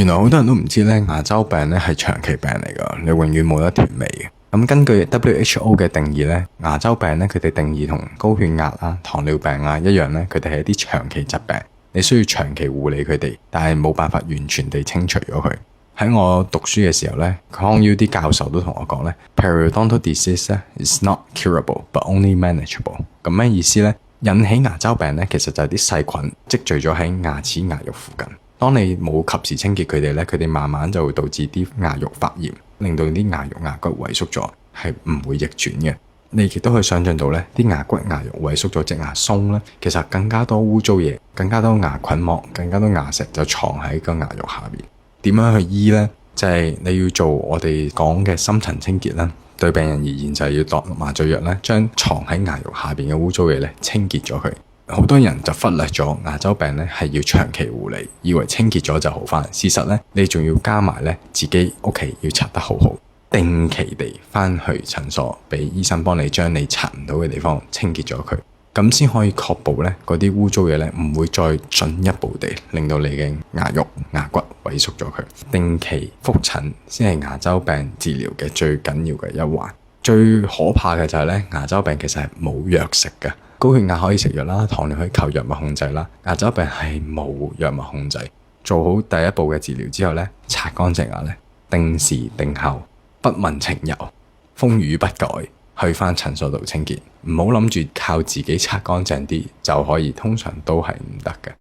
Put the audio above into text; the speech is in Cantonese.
原來好多人都唔知咧，牙周病咧係長期病嚟噶，你永遠冇得斷尾嘅。咁根據 WHO 嘅定義咧，牙周病咧佢哋定義同高血壓啊、糖尿病啊一樣咧，佢哋係一啲長期疾病，你需要長期護理佢哋，但係冇辦法完全地清除咗佢。喺我讀書嘅時候咧，康 U 啲教授都同我講咧 ，periodontal disease 咧 is not curable but only manageable。咁咩意思咧？引起牙周病咧，其實就係啲細菌積聚咗喺牙齒牙肉附近。當你冇及時清潔佢哋咧，佢哋慢慢就會導致啲牙肉發炎，令到啲牙肉牙骨萎縮咗，係唔會逆轉嘅。你亦都可以想象到咧，啲牙骨牙肉萎縮咗，隻牙鬆咧，其實更加多污糟嘢，更加多牙菌膜，更加多牙石就藏喺個牙肉下邊。點樣去醫呢？就係你要做我哋講嘅深層清潔啦。對病人而言就係要度麻醉藥咧，將藏喺牙肉下邊嘅污糟嘢咧清潔咗佢。好多人就忽略咗牙周病咧係要長期護理，以為清潔咗就好返。事實咧，你仲要加埋咧自己屋企要刷得好好，定期地返去診所，俾醫生幫你將你刷唔到嘅地方清潔咗佢，咁先可以確保咧嗰啲污糟嘢咧唔會再進一步地令到你嘅牙肉牙骨萎縮咗佢。定期復診先係牙周病治療嘅最緊要嘅一環。最可怕嘅就係咧，牙周病其實係冇藥食嘅。高血壓可以食藥啦，糖尿可以靠藥物控制啦，牙周病係冇藥物控制。做好第一步嘅治療之後咧，刷乾淨牙咧，定時定候，不問情由，風雨不改，去返診所度清潔。唔好諗住靠自己刷乾淨啲就可以，通常都係唔得嘅。